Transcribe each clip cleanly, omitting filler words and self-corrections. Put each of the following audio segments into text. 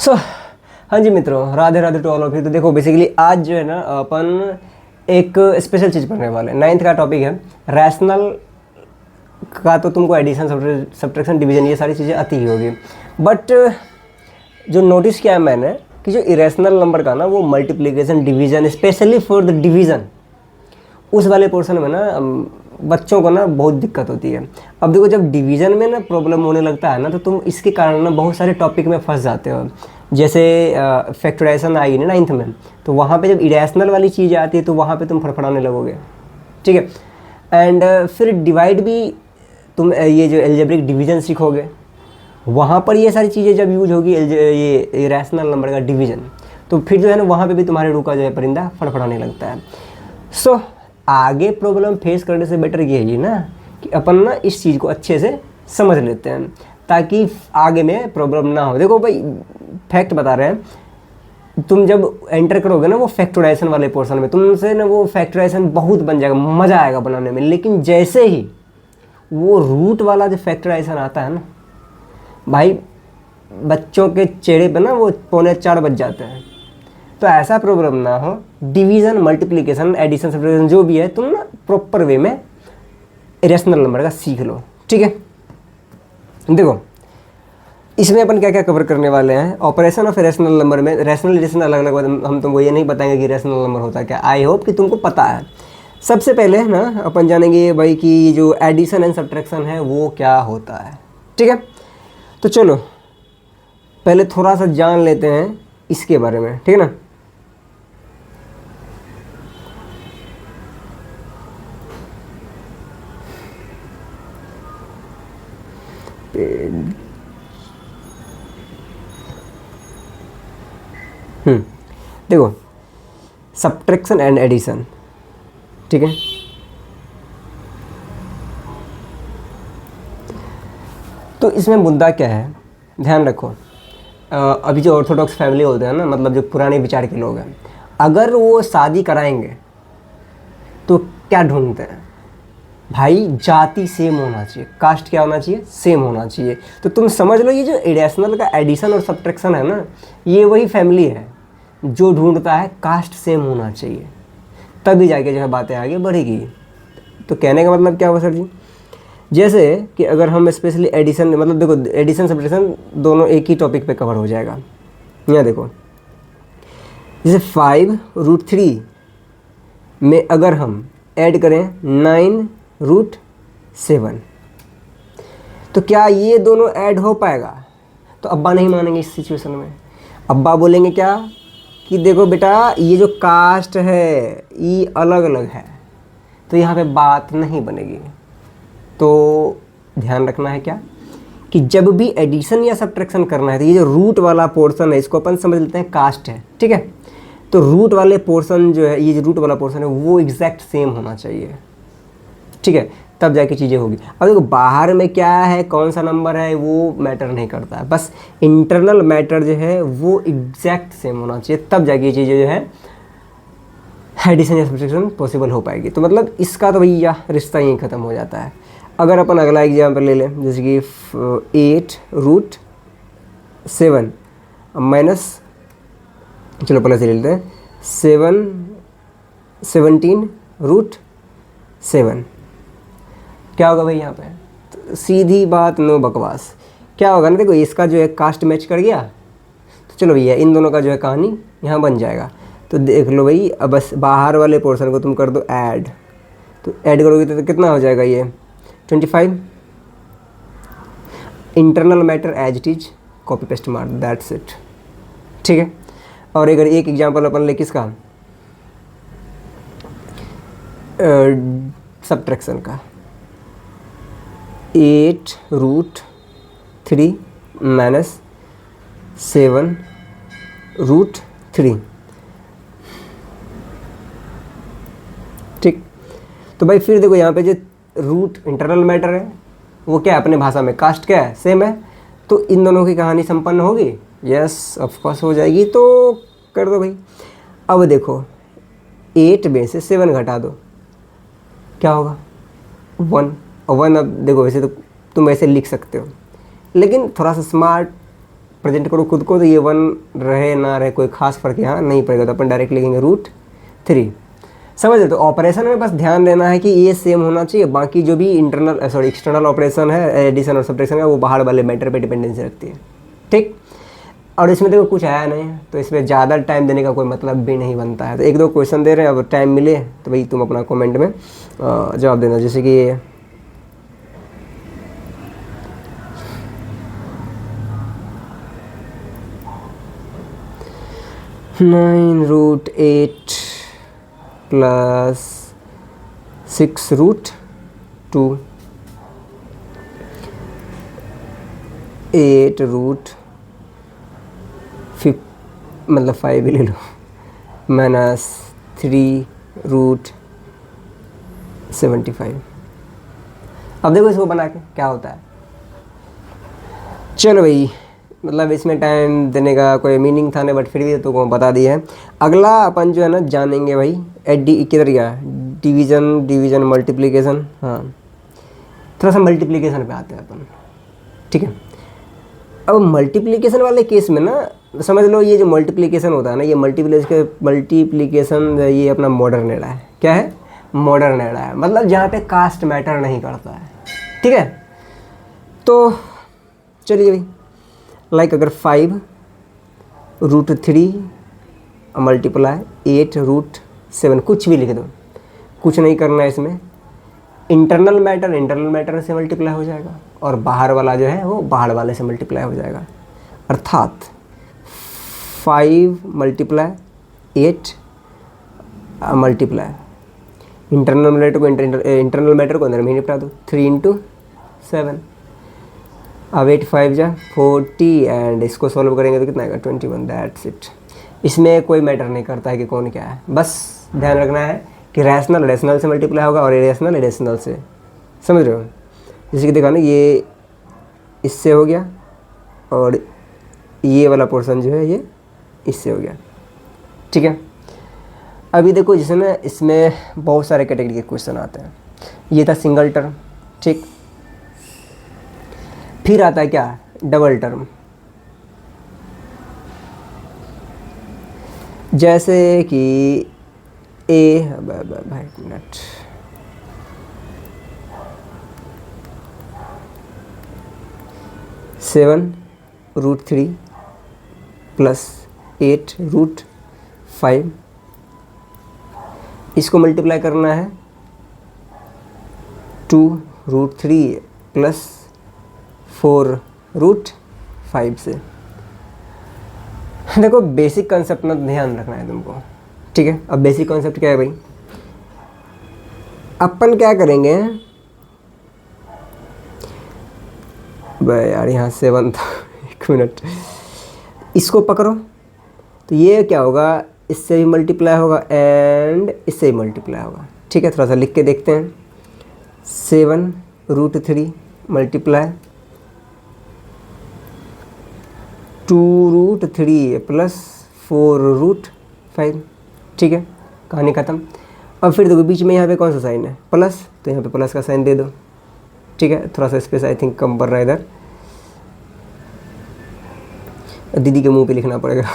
सो हाँ जी मित्रों, Radhe Radhe to all of you. तो देखो बेसिकली आज जो है ना अपन एक स्पेशल चीज़ पढ़ने वाले हैं। 9th का टॉपिक है रैशनल का। तो तुमको एडिशन, सब्ट्रैक्शन, डिवीजन ये सारी चीज़ें आती ही होगी, बट जो नोटिस किया है मैंने कि जो इरेशनल नंबर का ना वो multiplication, division, specially for the division, उस वाले पोर्शन में ना बच्चों को ना बहुत दिक्कत होती है। अब देखो जब डिवीज़न में ना प्रॉब्लम होने लगता है ना तो तुम इसके कारण ना बहुत सारे टॉपिक में फंस जाते हो। जैसे फैक्टराइजेशन आई ना 9th में, तो वहाँ पे जब इरेशनल वाली चीज़ आती है तो वहाँ पे तुम फड़फड़ाने लगोगे, ठीक है। एंड फिर डिवाइड भी तुम ये जो एल्जेब्रिक डिवीज़न सीखोगे, वहाँ पर ये सारी चीज़ें जब यूज होगी ये इरेशनल नंबर का डिवीज़न, तो फिर जो है ना वहाँ पे भी तुम्हारे रूह का जो है परिंदा फड़फड़ाने लगता है। सो आगे प्रॉब्लम फेस करने से बेटर ये है ना कि अपन ना इस चीज़ को अच्छे से समझ लेते हैं ताकि आगे में प्रॉब्लम ना हो। देखो भाई फैक्ट बता रहे हैं, तुम जब एंटर करोगे ना वो फैक्टराइजेशन वाले पोर्शन में, तुमसे ना वो फैक्टराइजेशन बहुत बन जाएगा, मज़ा आएगा बनाने में। लेकिन जैसे ही वो रूट वाला जो फैक्टराइजेशन आता है ना भाई, बच्चों के चेहरे पे ना वो 3:45 बज जाते हैं। तो ऐसा प्रॉब्लम ना हो, डिवीज़न, मल्टीप्लिकेशन, एडिशन, सब्ट्रैक्शन जो भी है तुम ना प्रॉपर वे में इरेशनल नंबर का सीख लो, ठीक है। देखो इसमें अपन क्या क्या कवर करने वाले हैं। ऑपरेशन ऑफ इरेशनल नंबर में रैशनल, इरेशनल अलग अलग, हम तुमको ये नहीं बताएंगे कि इरेशनल नंबर होता है क्या। आई होप कि तुमको पता है। सबसे पहले ना अपन जानेंगे भाई कि जो एडिशन एंड सब्ट्रैक्शन है वो क्या होता है, ठीक है। तो चलो पहले थोड़ा सा जान लेते हैं इसके बारे में, ठीक है ना। देखो सब्ट्रैक्शन एंड एडिशन, ठीक है। तो इसमें मुद्दा क्या है, ध्यान रखो। अभी जो ऑर्थोडॉक्स फैमिली होते हैं ना, मतलब जो पुराने विचार के लोग हैं, अगर वो शादी कराएंगे तो क्या ढूंढते हैं भाई, जाति सेम होना चाहिए, कास्ट क्या होना चाहिए, सेम होना चाहिए। तो तुम समझ लो ये जो इरेशनल का एडिशन और सब्ट्रैक्शन है ना, ये वही फैमिली है जो ढूंढता है कास्ट सेम होना चाहिए, तभी जाके जो है बातें आगे बढ़ेगी। तो कहने का मतलब क्या हुआ सर जी, जैसे कि अगर हम स्पेशली एडिशन, मतलब देखो एडिशन सब्ट्रैक्शन दोनों एक ही टॉपिक पे कवर हो जाएगा। यहाँ देखो जैसे 5√3 में अगर हम ऐड करें 9√7, तो क्या ये दोनों ऐड हो पाएगा? तो अब्बा नहीं मानेंगे इस सिचुएशन में। अब्बा बोलेंगे क्या कि देखो बेटा ये जो कास्ट है ये अलग अलग है, तो यहाँ पे बात नहीं बनेगी। तो ध्यान रखना है क्या कि जब भी एडिशन या सब्ट्रैक्शन करना है तो ये जो रूट वाला पोर्शन है इसको अपन समझ लेते हैं कास्ट है, ठीक है। तो रूट वाले पोर्शन जो है, ये जो रूट वाला पोर्शन है वो एग्जैक्ट सेम होना चाहिए, ठीक है, तब जाके चीज़ें होगी। अब देखो बाहर में क्या है, कौन सा नंबर है, वो मैटर नहीं करता है, बस इंटरनल मैटर जो है वो एग्जैक्ट सेम होना चाहिए, तब जाके ये चीज़ें जो है एडिशन या सब्ट्रैक्शन पॉसिबल हो पाएगी। तो मतलब इसका तो भैया रिश्ता यहीं ख़त्म हो जाता है। अगर अपन अगला एग्जाम्पल ले लें, जैसे कि 8√7 माइनस, चलो पहले से ले लेते हैं 17√7, क्या होगा भाई यहाँ पे? तो सीधी बात, नो बकवास। क्या होगा ना, देखो इसका जो है कास्ट मैच कर गया, तो चलो भैया इन दोनों का जो है कहानी यहाँ बन जाएगा। तो देख लो भाई, अब बस बाहर वाले पोर्शन को तुम कर दो ऐड, तो ऐड करोगे तो कितना हो जाएगा ये 25। Internal matter as it is, copy paste मार, दैट्स इट, ठीक है। और अगर एक एग्जांपल अपन ले किसका, सब्ट्रैक्शन का, 8√3 माइनस 7√3, ठीक। तो भाई फिर देखो यहाँ पे जो रूट इंटरनल मैटर है वो क्या है, अपने भाषा में कास्ट क्या है, सेम है। तो इन दोनों की कहानी संपन्न होगी, यस ऑफ कोर्स हो जाएगी। तो कर दो भाई। अब देखो 8 में से 7 घटा दो, क्या होगा 1, और 1 अब देखो वैसे तो तुम ऐसे लिख सकते हो, लेकिन थोड़ा सा स्मार्ट प्रेजेंट करो खुद को तो ये 1 रहे ना रहे कोई खास फर्क यहाँ नहीं पड़ेगा, तो अपन डायरेक्ट लिखेंगे √3। समझ रहे? तो ऑपरेशन में बस ध्यान देना है कि ये सेम होना चाहिए, बाकी जो भी एक्सटर्नल ऑपरेशन है एडिशन और सब्ट्रैक्शन है वो बाहर वाले मैटर पे डिपेंडेंसी रखती है। ठीक, और इसमें देखो कुछ आया नहीं है तो इसमें ज़्यादा टाइम देने का कोई मतलब भी नहीं बनता है। तो 1-2 क्वेश्चन दे रहे हैं, अब टाइम मिले तो भाई तुम अपना कमेंट में जवाब देना। जैसे कि 9√8 + 6√2 8 मतलब 5 ही ले लो -3√75। अब देखो इसको बना के क्या होता है। चलो भाई, मतलब इसमें टाइम देने का कोई मीनिंग था नहीं, बट फिर भी तो बता दिया है। अगला अपन जो है ना जानेंगे भाई किधर गया, डिवीज़न मल्टीप्लिकेशन। हाँ, थोड़ा सा मल्टीप्लिकेशन पे आते हैं अपन। ठीक है, अब मल्टीप्लिकेशन वाले केस में ना समझ लो ये जो मल्टीप्लिकेशन होता है ना, ये मल्टीप्लिकेशन ये अपना मॉडर्न एरा है। क्या है? मॉडर्न एरा है, मतलब जहाँ पे कास्ट मैटर नहीं करता है। ठीक है, तो चलिए भाई, लाइक अगर 5√3 मल्टीप्लाई 8√7 कुछ भी लिख दो, कुछ नहीं करना है इसमें। इंटरनल मैटर से मल्टीप्लाई हो जाएगा और बाहर वाला जो है वो बाहर वाले से मल्टीप्लाई हो जाएगा। अर्थात 5 × 8 मल्टीप्लाई इंटरनल मैटर को अंदर में ही निपटा दो, 3 × 7। अब 8 5 जा 40 एंड इसको सॉल्व करेंगे तो कितना आएगा 21। That's it. इसमें कोई मैटर नहीं करता है कि कौन क्या है, बस ध्यान रखना है कि रैशनल से मल्टीप्लाई होगा और इरेशनल से। समझ रहे हो? जैसे कि देखा ना, ये इससे हो गया और ये वाला पोर्शन जो है ये इससे हो गया। ठीक है, अभी देखो जैसे ना इसमें बहुत सारे कैटेगरी के क्वेश्चन आते हैं। ये था सिंगल टर्म। ठीक, फिर आता है क्या? Double term. जैसे कि भाई मिनट, (7√3 + 8√5) इसको मल्टीप्लाई करना है 2√3 + 4√5 से। देखो बेसिक कंसेप्ट में ध्यान रखना है तुमको। ठीक है, अब बेसिक कॉन्सेप्ट क्या है भाई, अपन क्या करेंगे भाई यार, यहाँ 7 था 1 मिनट, इसको पकड़ो तो ये क्या होगा, इससे भी मल्टीप्लाई होगा एंड इससे भी मल्टीप्लाई होगा। ठीक है, थोड़ा सा लिख के देखते हैं। 7√3 मल्टीप्लाई 2√3 + 4√5। ठीक है, कहानी ख़त्म। अब फिर देखो बीच में यहाँ पे कौन सा साइन है, प्लस, तो यहाँ पे प्लस का साइन दे दो। ठीक है, थोड़ा सा स्पेस आई थिंक कम पड़ रहा है इधर, दीदी के मुंह पे लिखना पड़ेगा।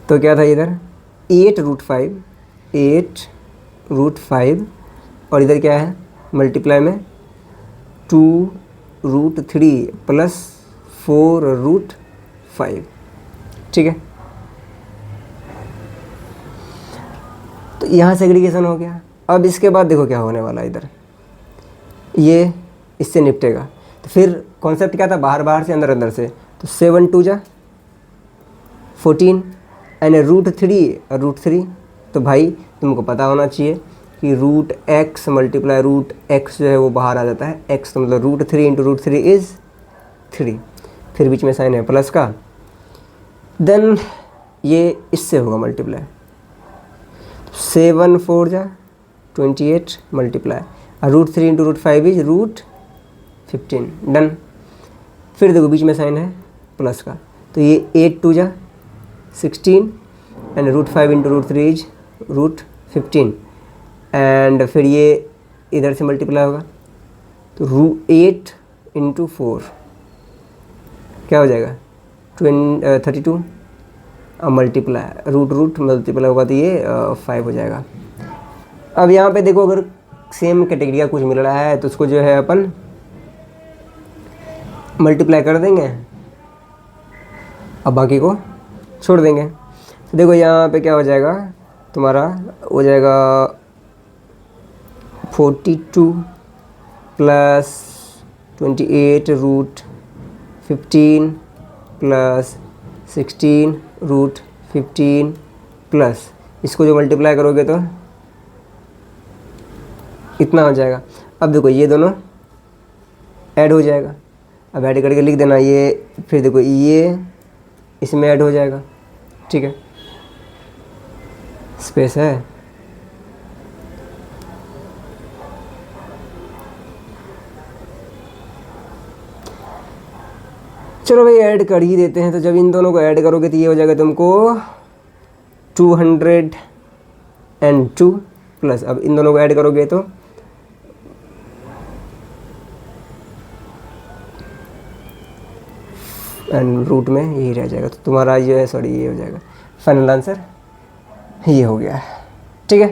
तो क्या था इधर 8√5 और इधर क्या है मल्टीप्लाई में 2√3 + 4√5। ठीक है, तो यहाँ सेग्रीगेशन हो गया। अब इसके बाद देखो क्या होने वाला है, इधर ये इससे निपटेगा। तो फिर कॉन्सेप्ट क्या था, बाहर बाहर से अंदर से, तो 7 2 जा 14 एंड √3 तो भाई तुमको पता होना चाहिए कि √x मल्टीप्लाई √x जो है वो बाहर आ जाता है। x तो मतलब √3 × √3 इज़ 3, फिर बीच में साइन है प्लस का, देन ये इससे होगा मल्टीप्लाई। 7 4 जा 28 मल्टीप्लाई √3 × √5 इज √15, डन। फिर देखो बीच में साइन है प्लस का, तो ये 8 2 जा 16 एंड √5 × √3 इज √15 एंड फिर ये इधर से मल्टीप्लाई होगा, तो 8 × 4 क्या हो जाएगा 32, अब मल्टीप्लाई रूट मल्टीप्लाई होगा तो ये 5 हो जाएगा। अब यहाँ पे देखो अगर सेम कैटेगरी का कुछ मिल रहा है तो उसको जो है अपन मल्टीप्लाई कर देंगे, अब बाकी को छोड़ देंगे। तो देखो यहाँ पे क्या हो जाएगा, तुम्हारा हो जाएगा 42 plus 28 root 15 plus 16 root 15 plus इसको जो मल्टीप्लाई करोगे तो इतना हो जाएगा। अब देखो ये दोनों ऐड हो जाएगा, अब ऐड करके लिख देना ये, फिर देखो ये इसमें ऐड हो जाएगा, ठीक है, स्पेस है। चलो भाई ऐड कर ही देते हैं। तो जब इन दोनों को ऐड करोगे तो ये हो जाएगा तुमको 202 प्लस, अब इन दोनों को ऐड करोगे तो एंड रूट में यही रह जाएगा। तो तुम्हारा ये है, सॉरी ये हो जाएगा फाइनल आंसर, ये हो गया, ठीक है।